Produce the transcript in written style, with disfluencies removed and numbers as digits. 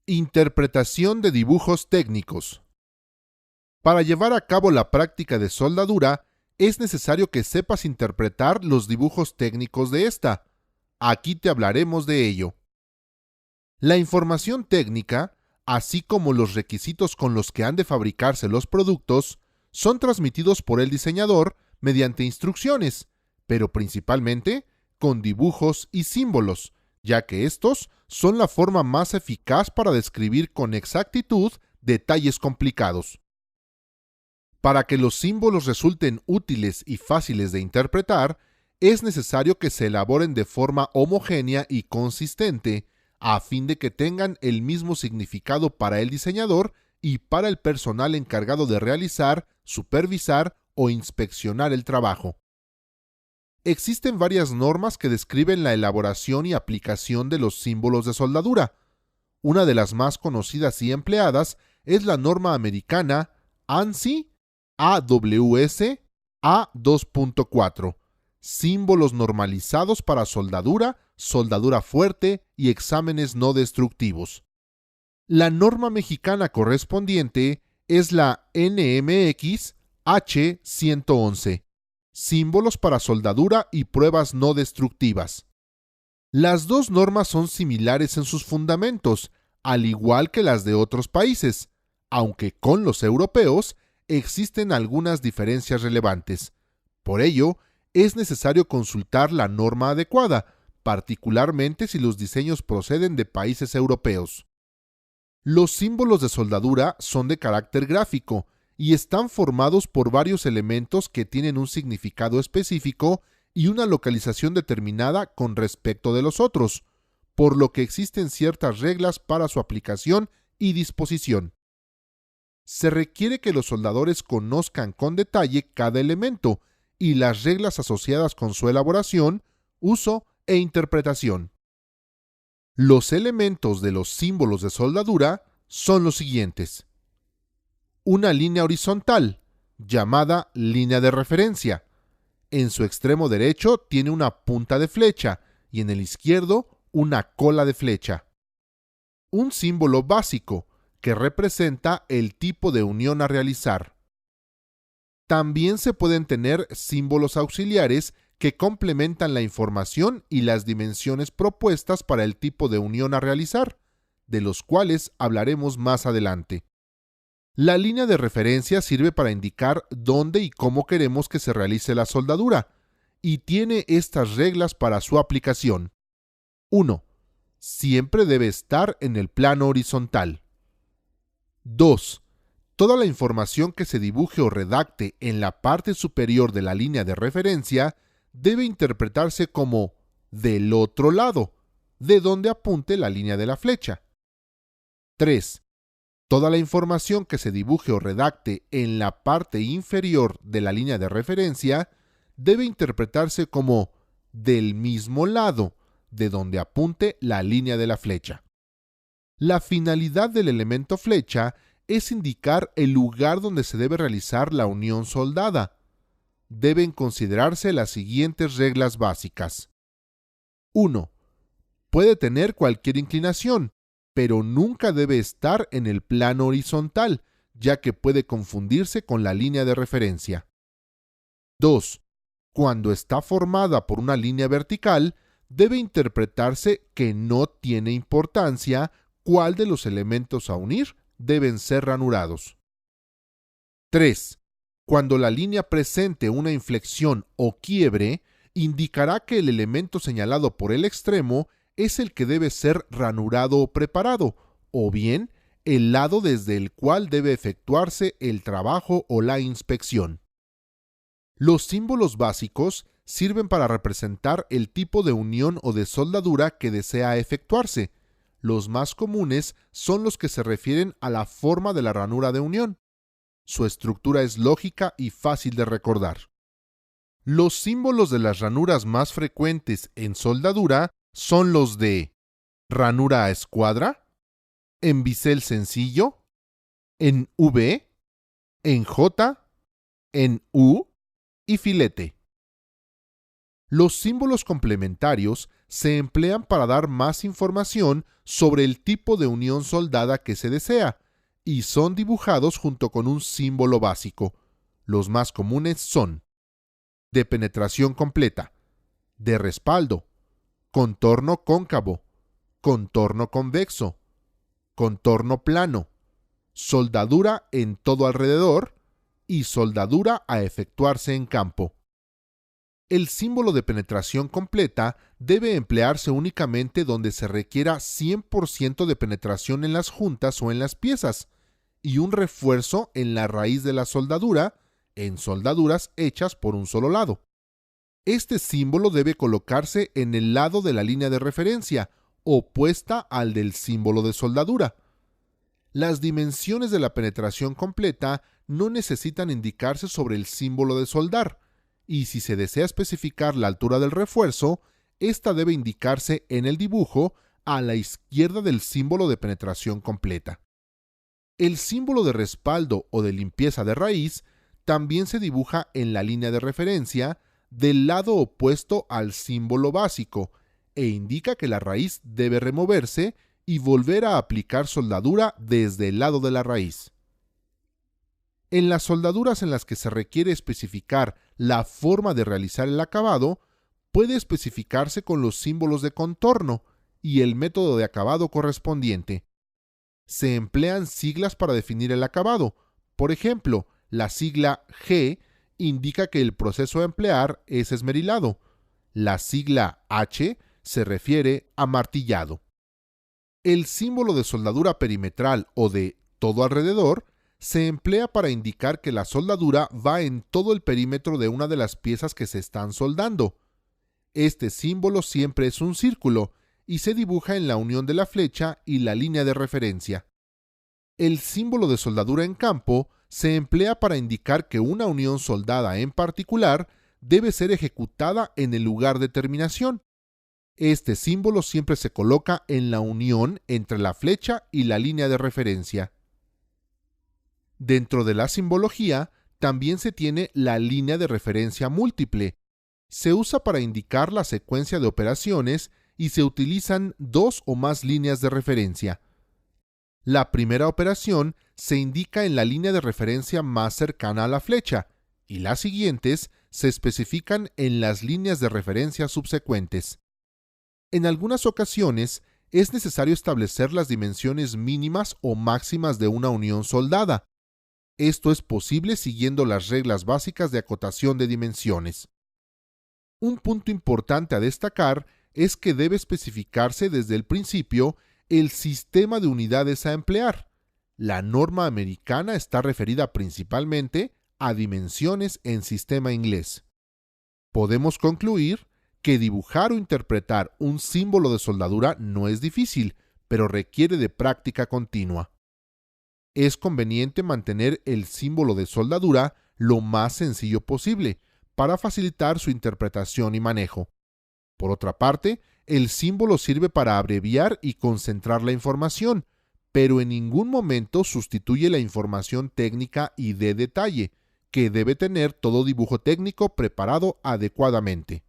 Interpretación de dibujos técnicos. Para llevar a cabo la práctica de soldadura, es necesario que sepas interpretar los dibujos técnicos de esta. Aquí te hablaremos de ello. La información técnica, así como los requisitos con los que han de fabricarse los productos, son transmitidos por el diseñador mediante instrucciones, pero principalmente con dibujos y símbolos, ya que estos son la forma más eficaz para describir con exactitud detalles complicados. Para que los símbolos resulten útiles y fáciles de interpretar, es necesario que se elaboren de forma homogénea y consistente, a fin de que tengan el mismo significado para el diseñador y para el personal encargado de realizar, supervisar o inspeccionar el trabajo. Existen varias normas que describen la elaboración y aplicación de los símbolos de soldadura. Una de las más conocidas y empleadas es la norma americana ANSI AWS A2.4, símbolos normalizados para soldadura, soldadura fuerte y exámenes no destructivos. La norma mexicana correspondiente es la NMX H111, símbolos para soldadura y pruebas no destructivas. Las dos normas son similares en sus fundamentos, al igual que las de otros países, aunque con los europeos existen algunas diferencias relevantes. Por ello, es necesario consultar la norma adecuada, particularmente si los diseños proceden de países europeos. Los símbolos de soldadura son de carácter gráfico y están formados por varios elementos que tienen un significado específico y una localización determinada con respecto de los otros, por lo que existen ciertas reglas para su aplicación y disposición. Se requiere que los soldadores conozcan con detalle cada elemento y las reglas asociadas con su elaboración, uso e interpretación. Los elementos de los símbolos de soldadura son los siguientes. Una línea horizontal, llamada línea de referencia. En su extremo derecho tiene una punta de flecha y en el izquierdo una cola de flecha. Un símbolo básico, que representa el tipo de unión a realizar. También se pueden tener símbolos auxiliares que complementan la información y las dimensiones propuestas para el tipo de unión a realizar, de los cuales hablaremos más adelante. La línea de referencia sirve para indicar dónde y cómo queremos que se realice la soldadura, y tiene estas reglas para su aplicación. 1. Siempre debe estar en el plano horizontal. 2. Toda la información que se dibuje o redacte en la parte superior de la línea de referencia debe interpretarse como del otro lado, de donde apunte la línea de la flecha. 3. Toda la información que se dibuje o redacte en la parte inferior de la línea de referencia debe interpretarse como del mismo lado, de donde apunte la línea de la flecha. La finalidad del elemento flecha es indicar el lugar donde se debe realizar la unión soldada. Deben considerarse las siguientes reglas básicas. 1. Puede tener cualquier inclinación, pero nunca debe estar en el plano horizontal, ya que puede confundirse con la línea de referencia. 2. Cuando está formada por una línea vertical, debe interpretarse que no tiene importancia cuál de los elementos a unir deben ser ranurados. 3. Cuando la línea presente una inflexión o quiebre, indicará que el elemento señalado por el extremo es el que debe ser ranurado o preparado, o bien el lado desde el cual debe efectuarse el trabajo o la inspección. Los símbolos básicos sirven para representar el tipo de unión o de soldadura que desea efectuarse. Los más comunes son los que se refieren a la forma de la ranura de unión. Su estructura es lógica y fácil de recordar. Los símbolos de las ranuras más frecuentes en soldadura son los de ranura a escuadra, en bisel sencillo, en V, en J, en U y filete. Los símbolos complementarios se emplean para dar más información sobre el tipo de unión soldada que se desea y son dibujados junto con un símbolo básico. Los más comunes son de penetración completa, de respaldo, contorno cóncavo, contorno convexo, contorno plano, soldadura en todo alrededor y soldadura a efectuarse en campo. El símbolo de penetración completa debe emplearse únicamente donde se requiera 100% de penetración en las juntas o en las piezas y un refuerzo en la raíz de la soldadura en soldaduras hechas por un solo lado. Este símbolo debe colocarse en el lado de la línea de referencia, opuesta al del símbolo de soldadura. Las dimensiones de la penetración completa no necesitan indicarse sobre el símbolo de soldar, y si se desea especificar la altura del refuerzo, esta debe indicarse en el dibujo a la izquierda del símbolo de penetración completa. El símbolo de respaldo o de limpieza de raíz también se dibuja en la línea de referencia del lado opuesto al símbolo básico e indica que la raíz debe removerse y volver a aplicar soldadura desde el lado de la raíz. En las soldaduras en las que se requiere especificar la forma de realizar el acabado, puede especificarse con los símbolos de contorno y el método de acabado correspondiente. Se emplean siglas para definir el acabado. Por ejemplo, la sigla G indica que el proceso a emplear es esmerilado. La sigla H se refiere a martillado. El símbolo de soldadura perimetral o de todo alrededor se emplea para indicar que la soldadura va en todo el perímetro de una de las piezas que se están soldando. Este símbolo siempre es un círculo y se dibuja en la unión de la flecha y la línea de referencia. El símbolo de soldadura en campo se emplea para indicar que una unión soldada en particular debe ser ejecutada en el lugar de terminación. Este símbolo siempre se coloca en la unión entre la flecha y la línea de referencia. Dentro de la simbología, también se tiene la línea de referencia múltiple. Se usa para indicar la secuencia de operaciones y se utilizan dos o más líneas de referencia. La primera operación se indica en la línea de referencia más cercana a la flecha y las siguientes se especifican en las líneas de referencia subsecuentes. En algunas ocasiones es necesario establecer las dimensiones mínimas o máximas de una unión soldada. Esto es posible siguiendo las reglas básicas de acotación de dimensiones. Un punto importante a destacar es que debe especificarse desde el principio el sistema de unidades a emplear. La norma americana está referida principalmente a dimensiones en sistema inglés. Podemos concluir que dibujar o interpretar un símbolo de soldadura no es difícil, pero requiere de práctica continua. Es conveniente mantener el símbolo de soldadura lo más sencillo posible para facilitar su interpretación y manejo. Por otra parte, el símbolo sirve para abreviar y concentrar la información, pero en ningún momento sustituye la información técnica y de detalle, que debe tener todo dibujo técnico preparado adecuadamente.